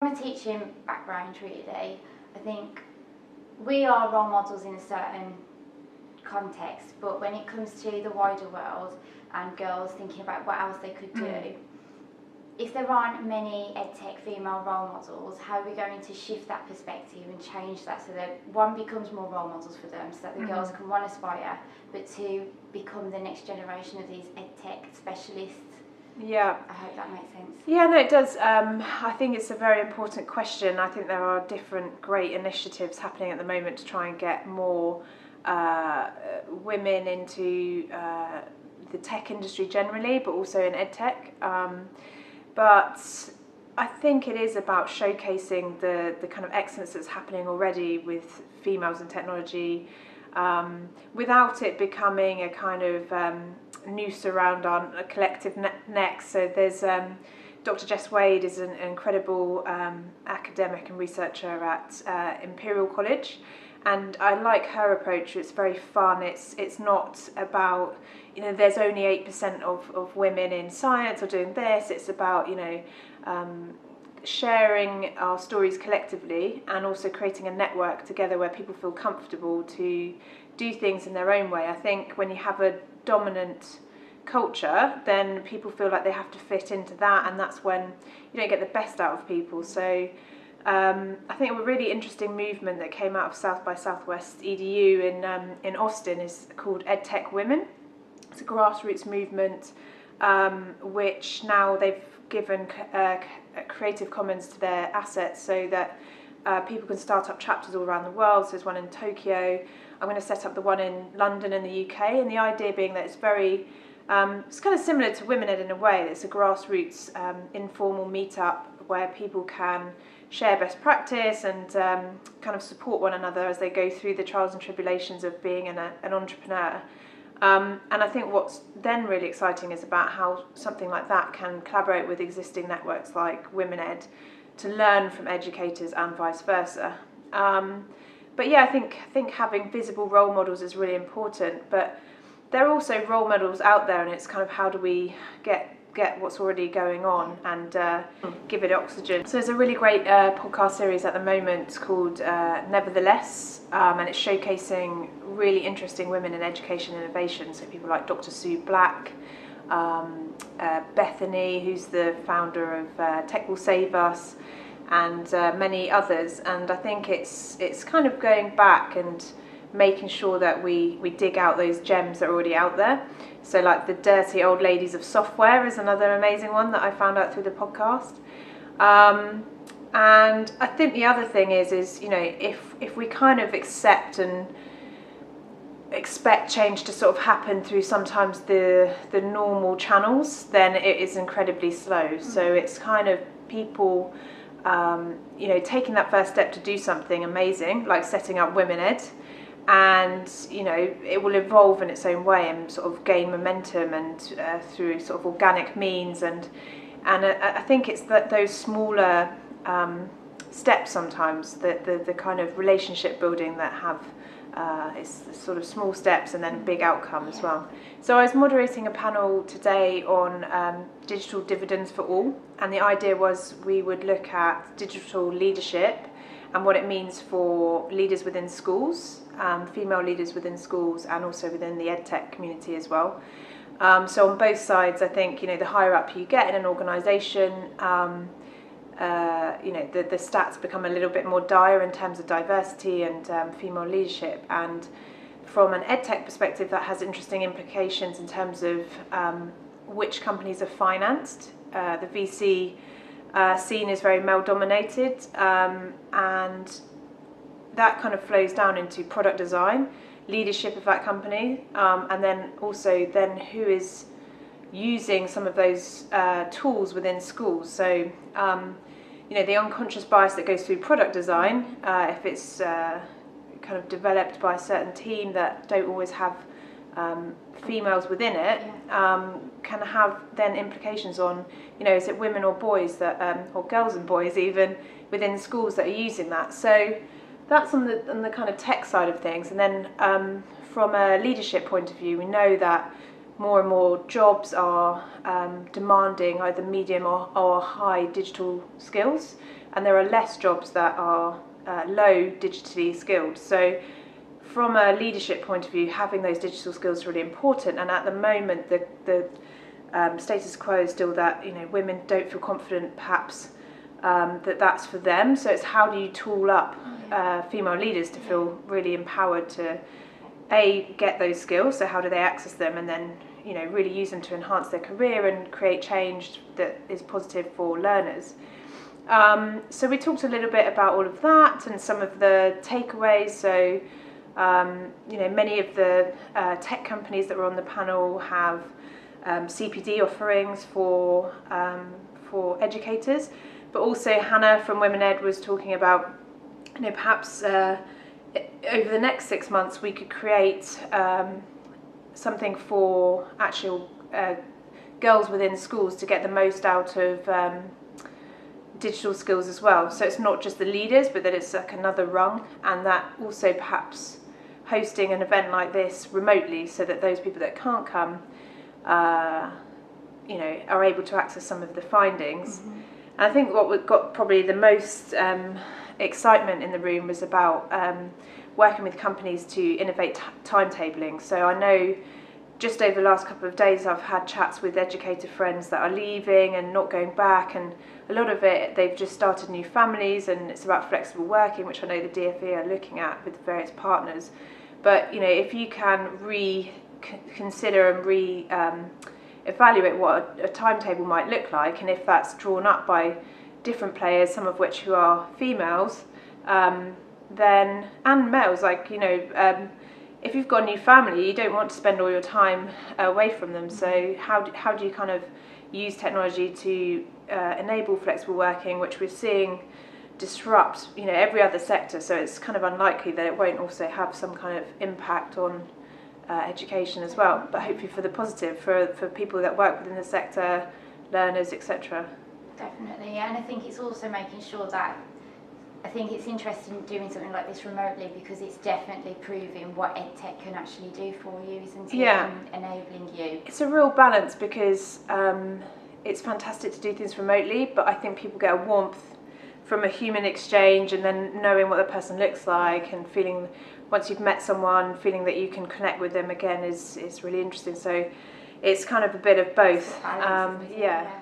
From a teaching background, really, I think we are role models in a certain context, but when it comes to the wider world and girls thinking about what else they could do, if there aren't many EdTech female role models, how are we going to shift that perspective and change that so that one becomes more role models for them, so that the girls can one aspire, but two become the next generation of these EdTech specialists? Yeah. I hope that makes sense. Yeah, no, it does. I think it's a very important question. I think there are different great initiatives happening at the moment to try and get more women into the tech industry generally, but also in EdTech. But I think it is about showcasing the kind of excellence that's happening already with females in technology, without it becoming a kind of noose around our collective necks. So there's Dr. Jess Wade is an incredible academic and researcher at Imperial College, and I like her approach. It's very fun. It's not about, you know, there's only 8% of women in science or doing this. It's about, you know, sharing our stories collectively and also creating a network together where people feel comfortable to do things in their own way. I think when you have a dominant culture, then people feel like they have to fit into that, and that's when you don't get the best out of people. So I think a really interesting movement that came out of South by Southwest EDU in Austin is called EdTech Women. It's a grassroots movement which now they've given Creative Commons to their assets so that people can start up chapters all around the world. So there's one in Tokyo. I'm going to set up the one in London in the UK, and the idea being that it's very it's kind of similar to Women Ed in a way. It's a grassroots informal meetup where people can share best practice and kind of support one another as they go through the trials and tribulations of being an entrepreneur. And I think what's then really exciting is about how something like that can collaborate with existing networks like Women Ed to learn from educators and vice versa. But yeah, I think having visible role models is really important, but there are also role models out there, and it's kind of how do we get what's already going on and give it oxygen. So there's a really great podcast series at the moment called Nevertheless, and it's showcasing really interesting women in education and innovation. So people like Dr. Sue Black, Bethany, who's the founder of Tech Will Save Us, and many others. And I think it's kind of going back and making sure that we dig out those gems that are already out there. So like the dirty old ladies of software is another amazing one that I found out through the podcast. And I think the other thing is you know, if we kind of accept and expect change to sort of happen through sometimes the normal channels, then it is incredibly slow. So it's kind of people you know, taking that first step to do something amazing, like setting up Women Ed, and you know, it will evolve in its own way and sort of gain momentum and through sort of organic means, and I think it's those smaller steps sometimes, the kind of relationship building that have it's sort of small steps and then big outcome as well. So I was moderating a panel today on digital dividends for all, and the idea was we would look at digital leadership and what it means for leaders within schools, female leaders within schools, and also within the EdTech community as well. So on both sides, I think, you know, the higher up you get in an organisation, you know, the stats become a little bit more dire in terms of diversity and female leadership. And from an EdTech perspective, that has interesting implications in terms of which companies are financed. The VC scene is very male dominated, and that kind of flows down into product design, leadership of that company, and then also who is using some of those tools within schools. So you know, the unconscious bias that goes through product design, if it's kind of developed by a certain team that don't always have females within it, can have then implications on, you know, is it women or boys that, or girls and boys even within schools that are using that. So that's on the kind of tech side of things. And then from a leadership point of view, we know that more and more jobs are demanding either medium or high digital skills, and there are less jobs that are low digitally skilled. So from a leadership point of view, having those digital skills is really important. And at the moment, the status quo is still that women don't feel confident, perhaps that's for them. So it's how do you tool up female leaders to feel really empowered to get those skills. So how do they access them, and then really use them to enhance their career and create change that is positive for learners. So we talked a little bit about all of that and some of the takeaways. So many of the tech companies that were on the panel have CPD offerings for educators, but also Hannah from Women Ed was talking about perhaps over the next 6 months we could create something for actual girls within schools to get the most out of digital skills as well. So it's not just the leaders, but that it's like another rung, and that also perhaps hosting an event like this remotely, so that those people that can't come are able to access some of the findings. Mm-hmm. And I think what got probably the most excitement in the room was about working with companies to innovate timetabling. So I know just over the last couple of days I've had chats with educator friends that are leaving and not going back, and a lot of it they've just started new families, and it's about flexible working, which I know the DfE are looking at with various partners. But if you can reconsider and evaluate what a timetable might look like, and if that's drawn up by different players, some of which who are females, then and males, if you've got a new family, you don't want to spend all your time away from them. So how do you kind of use technology to enable flexible working, which we're seeing disrupt every other sector? So it's kind of unlikely that it won't also have some kind of impact on education as well, but hopefully for the positive, for people that work within the sector, learners, etc. Definitely, and I think it's also making sure that I think it's interesting doing something like this remotely, because it's definitely proving what EdTech can actually do for you, isn't it? Yeah. And enabling you. It's a real balance, because it's fantastic to do things remotely, but I think people get a warmth from a human exchange, and then knowing what the person looks like and feeling, once you've met someone, feeling that you can connect with them again is really interesting. So it's kind of a bit of both. Balance, yeah.